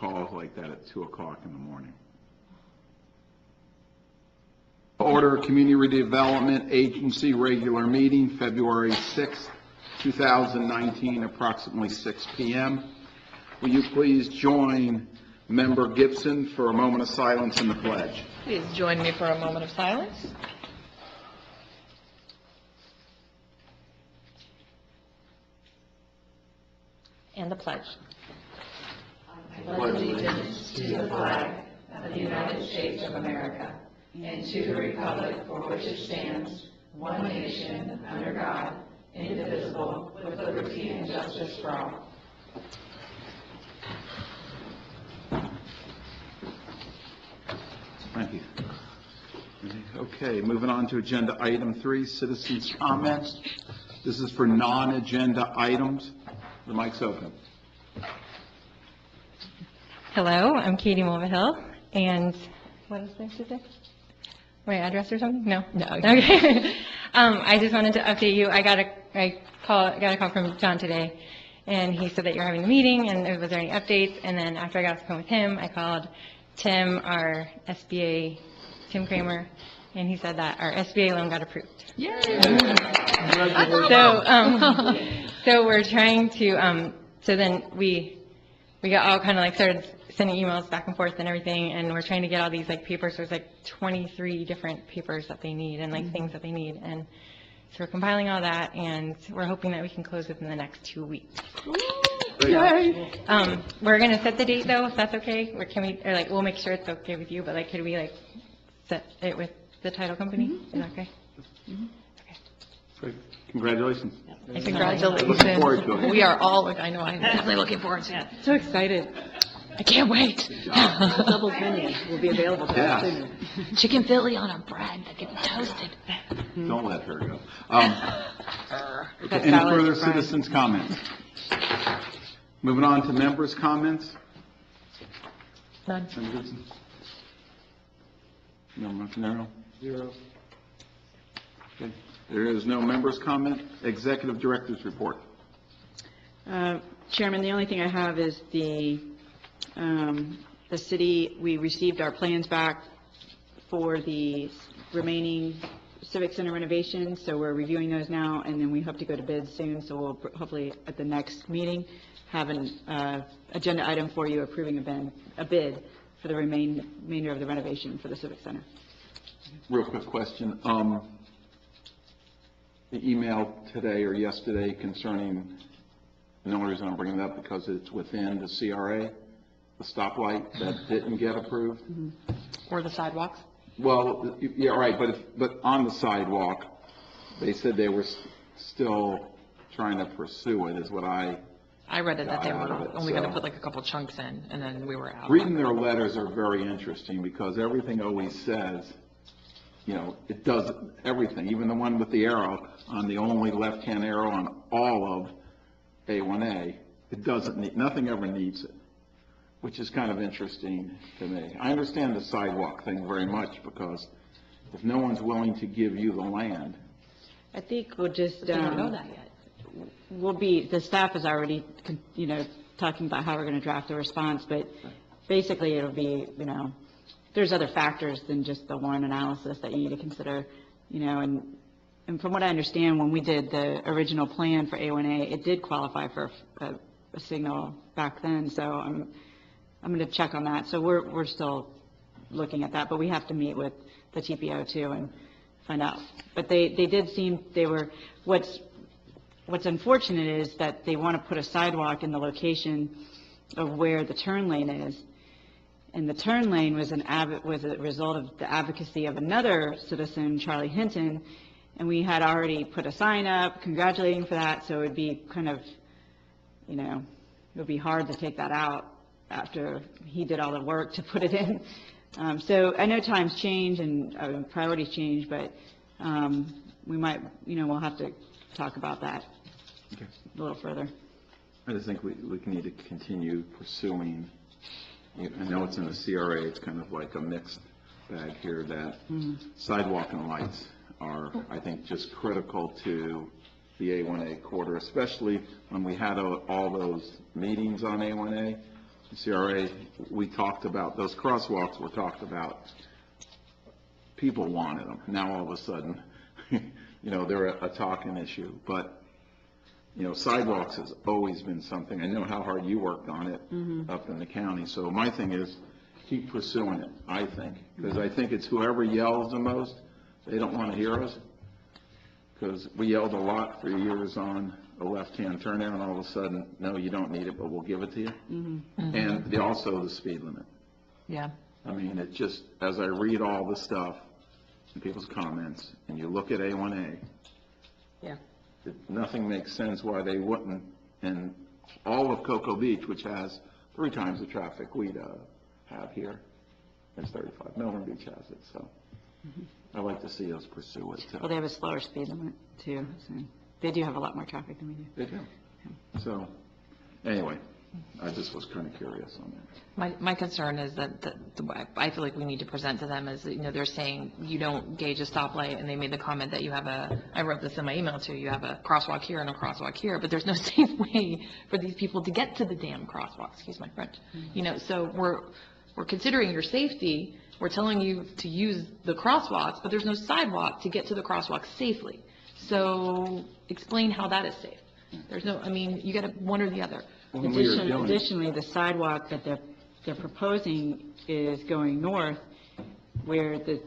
calls like that at 2 o'clock in the morning. Order Community Redevelopment Agency regular meeting, February 6th, 2019, approximately 6 p.m. Will you please join Member Gibson for a moment of silence in the pledge? Please join me for a moment of silence. And the pledge. I pledge allegiance to the flag of the United States of America and to the republic for which it stands, one nation, under God, indivisible, with liberty and justice for all. Thank you. Okay, moving on to agenda item 3, citizens' comments. This is for non-agenda items. The mic's open. Hello, I'm Katie Mulvihill, and what is there to say? My address or something? No? No. Okay. I just wanted to update you. I got a call from John today, and he said that you're having a meeting, and was there any updates? And then after I got off the phone with him, I called Tim, our SBA, Tim Kramer, and he said that our SBA loan got approved. Yay! So we're trying to, so then we got all kind of like started sending emails back and forth and everything, and we're trying to get all these like papers. There's like 23 different papers that they need and like things that they need, and so we're compiling all that, and we're hoping that we can close within the next 2 weeks. Yay! We're gonna set the date though, if that's okay, or can we, or like, we'll make sure it's okay with you, but like, could we like set it with the title company? Is that okay? Okay. Great. Congratulations. Congratulations. Looking forward to it. We are all, I'm definitely looking forward to it. So excited. I can't wait. Double menu will be available to us soon. Chicken Philly on a bread that gets toasted. Don't let her go. Okay, any further citizens' comments? Moving on to members' comments. None. Member Gibson? Member Montanaro? 0. Okay. There is no members' comment. Executive Director's report. Chairman, the only thing I have is the city, we received our plans back for the remaining Civic Center renovations, so we're reviewing those now, and then we hope to go to bid soon, so we'll hopefully at the next meeting have an agenda item for you approving a bid for the remainder of the renovation for the Civic Center. Real quick question. The email today or yesterday concerning, the only reason I'm bringing it up because it's within the CRA, the stoplight that didn't get approved. Or the sidewalks. Well, yeah, right, but on the sidewalk, they said they were still trying to pursue it, is what I read it that they got out of were it, only going to so. put like a couple chunks in, and then we were out. Reading their letters are very interesting because everything always says, you know, it does everything, even the one with the arrow on the only left-hand arrow on all of A1A, it doesn't need, nothing ever needs it, which is kind of interesting to me. I understand the sidewalk thing very much because if no one's willing to give you the land. I think we'll just, They don't know that yet. the staff is already, talking about how we're going to draft the response, but basically it'll be, there's other factors than just the one analysis that you need to consider, and from what I understand, when we did the original plan for A1A, it did qualify for a signal back then, so I'm going to check on that. So we're still looking at that, but we have to meet with the TPO too and find out. But they did seem, they were, what's unfortunate is that they want to put a sidewalk in the location of where the turn lane is. And the turn lane was a result of the advocacy of another citizen, Charlie Hinton, and we had already put a sign up congratulating for that, so it would be kind of, it would be hard to take that out after he did all the work to put it in. So I know times change and priorities change, but we might, we'll have to talk about that a little further. I just think we need to continue pursuing. I know it's in the CRA, it's kind of like a mixed bag here, that sidewalk and lights are, I think, just critical to the A1A quarter, especially when we had all those meetings on A1A. CRA, we talked about, those crosswalks were talked about. People wanted them. Now all of a sudden, they're a talking issue. But, sidewalks has always been something. I know how hard you worked on it up in the county. So my thing is, keep pursuing it, I think. Because I think it's whoever yells the most, they don't want to hear us. Because we yelled a lot for years on a left-hand turnout, and all of a sudden, no, you don't need it, but we'll give it to you. And also the speed limit. Yeah. I mean, it just, as I read all the stuff and people's comments, and you look at A1A, Yeah. nothing makes sense why they wouldn't. And all of Cocoa Beach, which has 3 times the traffic we'd have here, is 35. Melbourne Beach has it, so I'd like to see us pursue it. Well, they have a slower speed limit, too, so they do have a lot more traffic than we do. They do. So, anyway, I just was kind of curious on that. My concern is that I feel like we need to present to them as, they're saying you don't gauge a stoplight, and they made the comment that you have I wrote this in my email too, you have a crosswalk here and a crosswalk here, but there's no safe way for these people to get to the damn crosswalk, excuse my French. So we're considering your safety, we're telling you to use the crosswalks, but there's no sidewalk to get to the crosswalk safely. So explain how that is safe. There's no, you got to one or the other. When we were doing it- Additionally, the sidewalk that they're proposing is going north, where the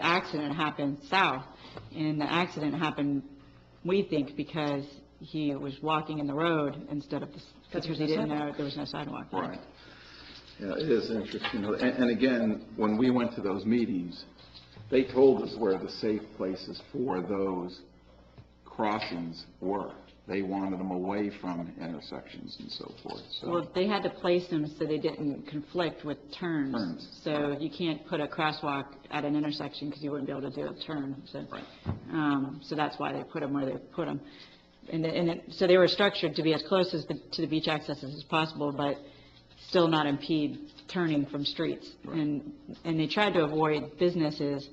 accident happened south. And the accident happened, we think, because he was walking in the road instead of, because he didn't know there was no sidewalk. Right. Yeah, it is interesting. And again, when we went to those meetings, they told us where the safe places for those crossings were. They wanted them away from intersections and so forth, so. Well, they had to place them so they didn't conflict with turns. So you can't put a crosswalk at an intersection because you wouldn't be able to do a turn. So, so that's why they put them where they put them. So they were structured to be as close to the beach accesses as possible, but still not impede turning from streets. And they tried to avoid businesses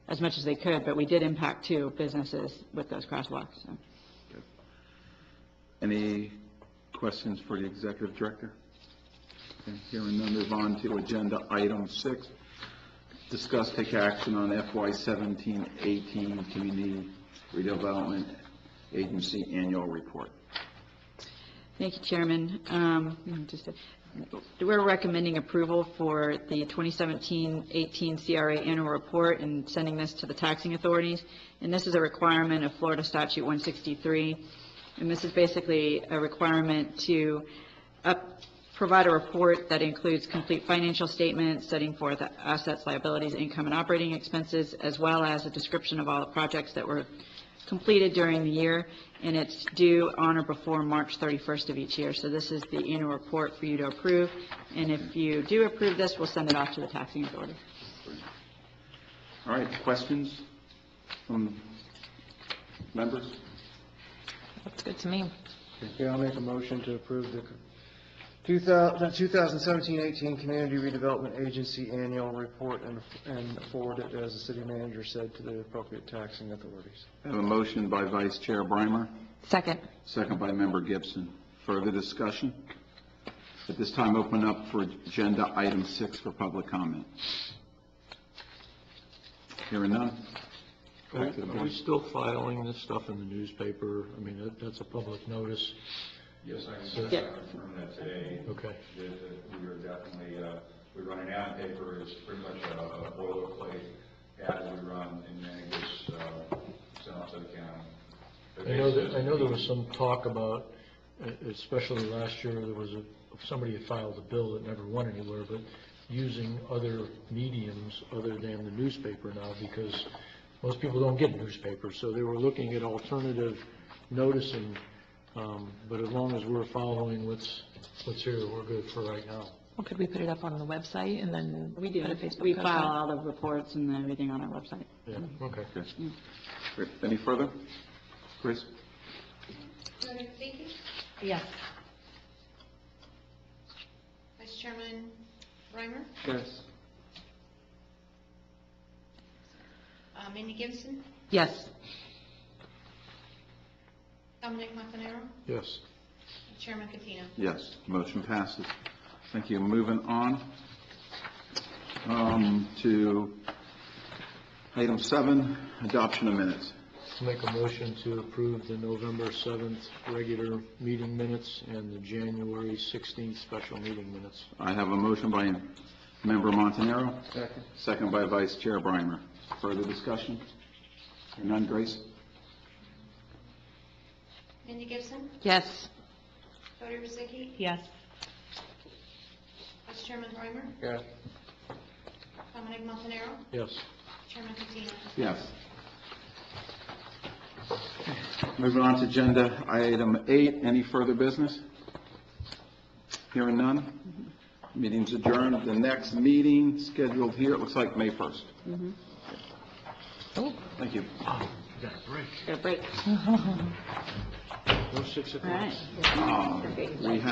as much as they could, but we did impact 2 businesses with those crosswalks. So. Any questions for the executive director? Okay, hearing none, move on to agenda item 6. Discuss, take action on FY 17-18 Community Redevelopment Agency Annual Report. Thank you, Chairman. We're recommending approval for the 2017-18 CRA Annual Report and sending this to the taxing authorities. And this is a requirement of Florida Statute 163. And this is basically a requirement to provide a report that includes complete financial statements, setting forth assets, liabilities, income, and operating expenses, as well as a description of all the projects that were completed during the year. And it's due on or before March 31st of each year. So this is the annual report for you to approve. And if you do approve this, we'll send it off to the taxing authority. All right, questions from members? That's good to me. Okay, I'll make a motion to approve the 2017-18 Community Redevelopment Agency Annual Report and forward it, as the city manager said, to the appropriate taxing authorities. I have a motion by Vice Chair Breimer, Second. second by Member Gibson. Further discussion? At this time, open up for agenda item 6 for public comment. Hearing none? Back to the Are we board. still filing this stuff in the newspaper? I mean, that's a public notice. Yes, I Yeah. can confirm that today. Okay. That we are definitely, we run an ad paper, it's pretty much a boilerplate ad we run, and then it gets sent out to the county. But I know there was some talk about, especially last year, there was somebody had filed a bill that never went anywhere, but using other mediums other than the newspaper now, because most people don't get newspapers, so they were looking at alternative noticing. But as long as we're following what's here, we're good for right now. Well, could we put it up on the website and then We do. put a Facebook We post file out? all the reports and everything on our website. Yeah, okay. Okay. Great. Any further? Grace? Yes. Vice Chairman Reimer, Yes. Mindy Gibson, Yes. Dominic Montanaro, Yes. Chairman Catino. Yes. Motion passes. Thank you. Moving on to item 7, adoption of minutes. Make a motion to approve the November 7th regular meeting minutes and the January 16th special meeting minutes. I have a motion by Member Montanaro, Second. second by Vice Chair Breimer. Further discussion? Hearing none, Grace? Mindy Gibson, Yes. Jody Rozicki, Yes. Vice Chairman Reimer, Yes. Dominic Montanaro, Yes. Chairman Katina. Yes. Moving on to agenda item 8, any further business? Hearing none? Meeting's adjourned. The next meeting scheduled here, it looks like May 1st. Thank you. Oh, you got a break. Got a break. No 6 All o'clock. right. We have